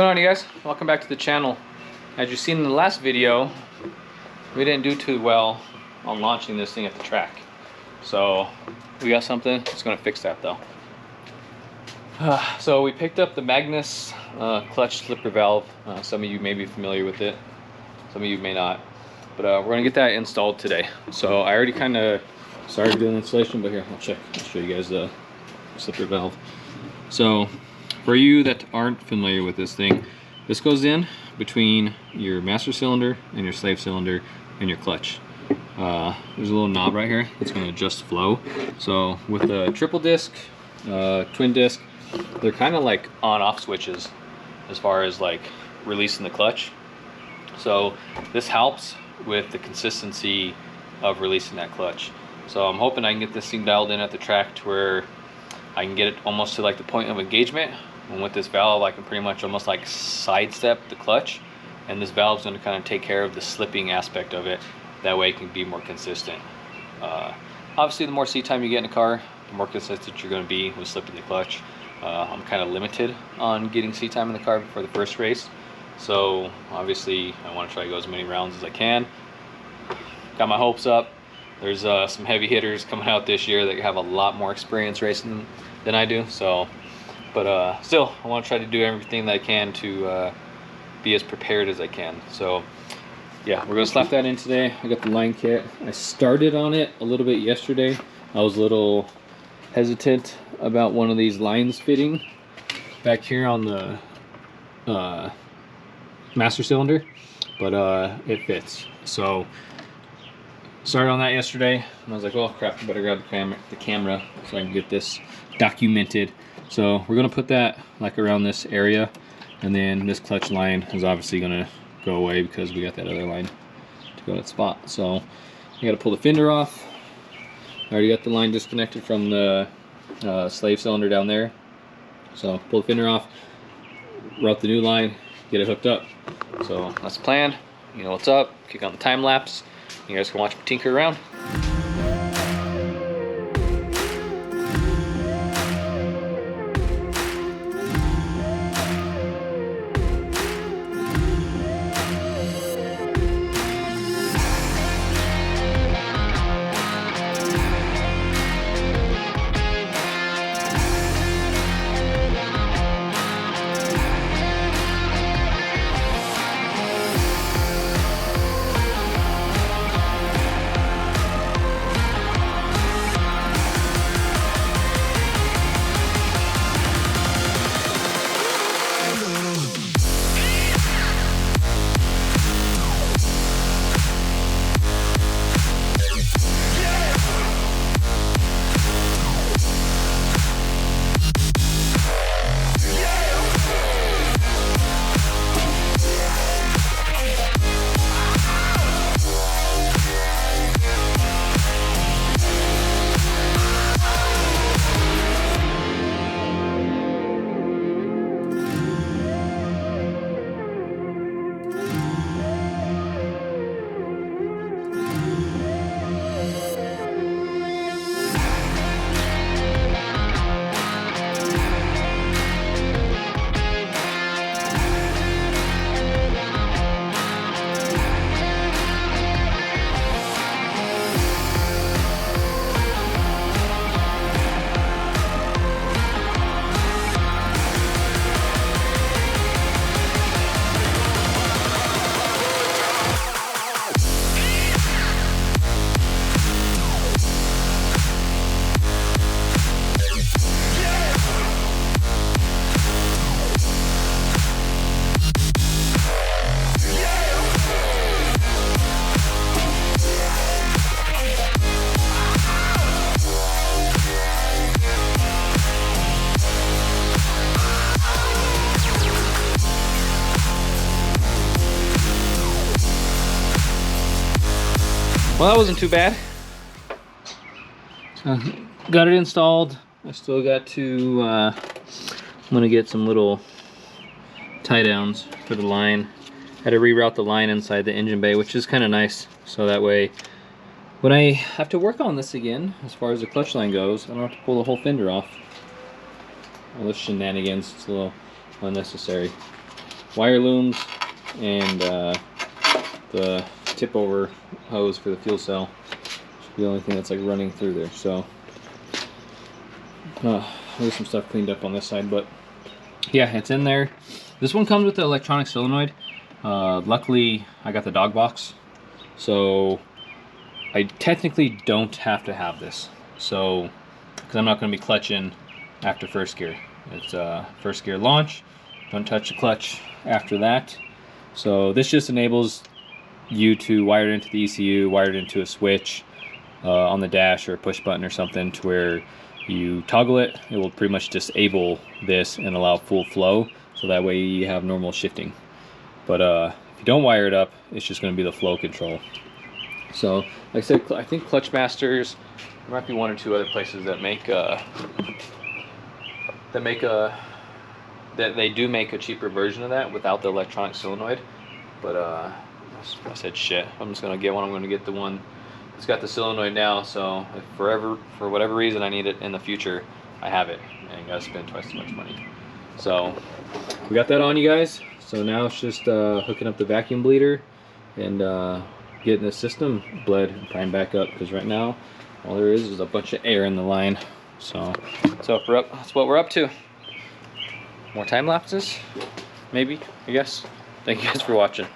going on, you guys? Welcome back to the channel. As you've seen in the last video, we didn't do too well on launching this thing at the track. So we got something that's going to fix that though. So we picked up the Magnus Clutch Slipper Valve. Some of you may be familiar with it, some of you may not. But we're going to get that installed today. So I already kind of started doing the installation, but here, I'll show you guys the slipper valve. So for you that aren't familiar with this thing, this goes in between your master cylinder and your slave cylinder and your clutch. There's a little knob right here that's going to adjust flow. So with the triple disc, twin disc, they're kind of like on-off switches as far as like releasing the clutch. So this helps with the consistency of releasing that clutch. So I'm hoping I can get this thing dialed in at the track to where I can get it almost to like the point of engagement. And with this valve, I can pretty much almost like sidestep the clutch, and this valve's going to kind of take care of the slipping aspect of it. That way it can be more consistent. Obviously, the more seat time you get in a car, the more consistent you're going to be with slipping the clutch. I'm kind of limited on getting seat time in the car for the first race, so obviously I want to try to go as many rounds as I can. Got my hopes up. There's some heavy hitters coming out this year that have a lot more experience racing than I do, so but still I want to try to do everything that I can to be as prepared as I can. So yeah, we're gonna slap that in today. I got the line kit. I started on it a little bit yesterday. I was a little hesitant about one of these lines fitting back here on the master cylinder, but it fits. So started on that yesterday, and I was like, well crap, I better grab the camera so I can get this documented. So we're gonna put that like around this area, and then this clutch line is obviously gonna go away because we got that other line to go to that spot. So I gotta pull the fender off. I already got the line disconnected from the slave cylinder down there. So pull the fender off, route the new line, get it hooked up. So that's the plan. You know what's up. Kick on the time lapse. You guys can watch me tinker around. Well, that wasn't too bad. So, got it installed. I still got to, I'm gonna get some little tie downs for the line. Had to reroute the line inside the engine bay, which is kind of nice. So that way, when I have to work on this again, as far as the clutch line goes, I don't have to pull the whole fender off. All this shenanigans, it's a little unnecessary. wire looms and the tip over hose for the fuel cell. Should be the only thing that's like running through there. So there's some stuff cleaned up on this side, but yeah, it's in there. This one comes with the electronic solenoid. Luckily I got the dog box, so I technically don't have to have this. So because I'm not going to be clutching after first gear. It's first gear launch, don't touch the clutch after that. So this just enables you to wire it into the ECU, wire it into a switch on the dash or a push button or something, to where you toggle it, it will pretty much disable this and allow full flow, so that way you have normal shifting. But if you don't wire it up, it's just going to be the flow control. So like I said, I think Clutch Masters, there might be one or two other places that make that they do make a cheaper version of that without the electronic solenoid. But I said shit, I'm just gonna get one. I'm gonna get the one that's got the solenoid now, so if for whatever reason I need it in the future, I have it. I ain't gotta spend twice as much money. So we got that on, you guys. So now it's just hooking up the vacuum bleeder and getting the system bled and primed back up, because right now all there is a bunch of air in the line. So that's what we're up to. More time lapses, maybe, I guess. Thank you guys for watching.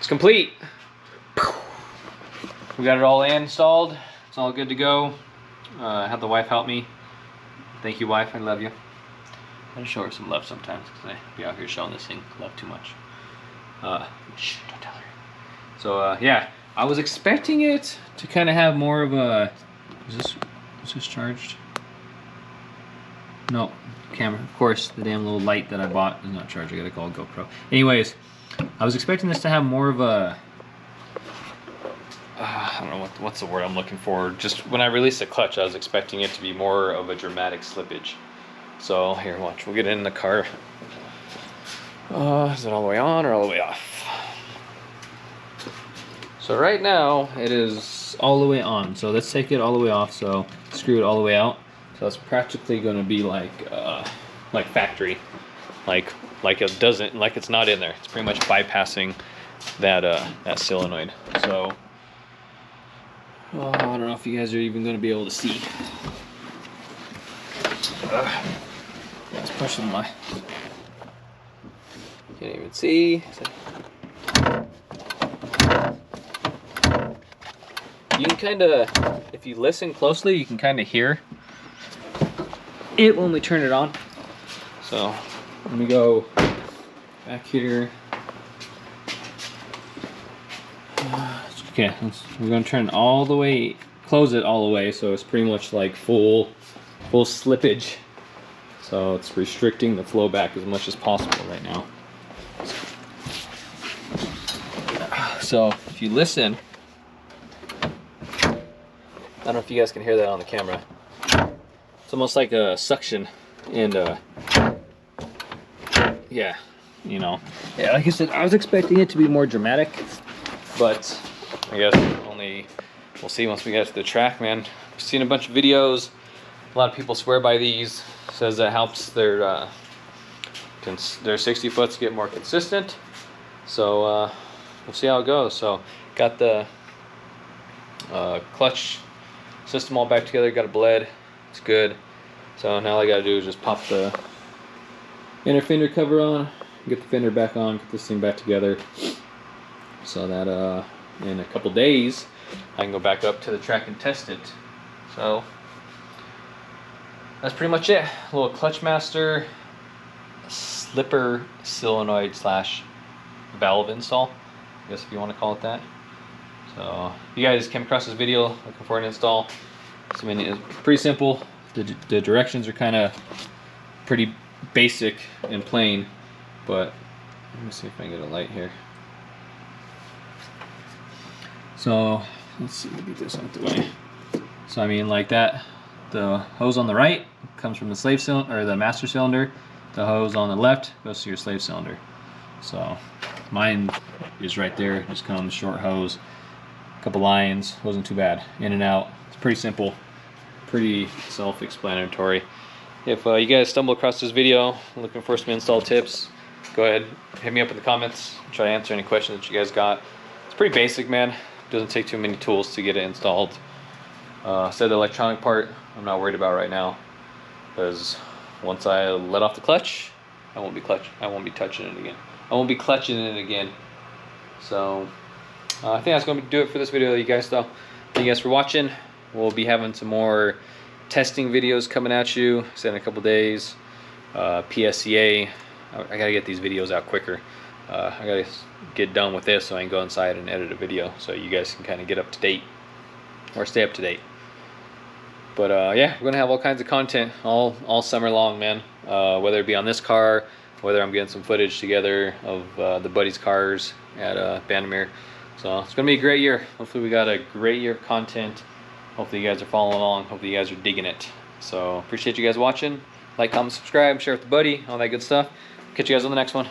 Complete. We got it all installed. It's all good to go. Had the wife help me. Thank you, wife. I love you. I gotta show her some love sometimes, because I be out here showing this thing love too much. Shh, don't tell her. So yeah, I was expecting it to kind of have more of a. Is this charged? No, camera. Of course, the damn little light that I bought is not charged. I gotta call GoPro. Anyways, I was expecting this to have more of a. I don't know what's the word I'm looking for. Just when I released the clutch, I was expecting it to be more of a dramatic slippage. So here, watch. We'll get it in the car. Is it all the way on or all the way off? So right now it is all the way on. So let's take it all the way off. So screw it all the way out. So it's practically going to be like factory. like it doesn't, like it's not in there. It's pretty much bypassing that that solenoid. So I don't know if you guys are even going to be able to see. Let's push them. Can't even see. You can kind of, if you listen closely, you can kind of hear it when we turn it on. So let me go back here. Okay, we're gonna turn it all the way, close it all the way, so it's pretty much like full slippage. So it's restricting the flow back as much as possible right now. So if you listen, I don't know if you guys can hear that on the camera. It's almost like a suction, and yeah, you know, yeah, like I said, I was expecting it to be more dramatic, but I guess we'll see once we get to the track, man. I've seen a bunch of videos. A lot of people swear by these. Says that helps their 60 foots get more consistent. So we'll see how it goes. So got the clutch system all back together. Got it bled. It's good. So now all I gotta do is just pop the inner fender cover on, get the fender back on, get this thing back together, so that in a couple days I can go back up to the track and test it. So that's pretty much it. A little Clutchmaster slipper solenoid slash valve install, I guess if you want to call it that. So if you guys came across this video looking for an install, I mean, it's pretty simple. The directions are kind of pretty basic and plain, but let me see if I can get a light here. So let's see, let me get this out the way. So I mean, like that, the hose on the right comes from the slave cylinder, or the master cylinder. The hose on the left goes to your slave cylinder. So mine is right there. It just comes short hose, a couple lines, wasn't too bad, in and out. It's pretty simple, pretty self-explanatory. If you guys stumble across this video looking for some install tips, go ahead, hit me up in the comments. Try to answer any questions that you guys got. It's pretty basic, man. Doesn't take too many tools to get it installed. Said the electronic part, I'm not worried about right now, because once I let off the clutch, I won't be touching it again. I won't be clutching it again. So I think that's going to do it for this video, you guys. Though, thank you guys for watching. We'll be having some more testing videos coming at you in a couple days. PSCA, I gotta get these videos out quicker. I gotta get done with this so I can go inside and edit a video so you guys can kind of get up to date, or stay up to date. But yeah, we're gonna have all kinds of content all summer long, man. Whether it be on this car, whether I'm getting some footage together of the buddies' cars at Bandamere. So it's gonna be a great year. Hopefully we got a great year of content. Hopefully you guys are following along. Hopefully you guys are digging it. So appreciate you guys watching. Like, comment, subscribe, share with the buddy, all that good stuff. Catch you guys on the next one.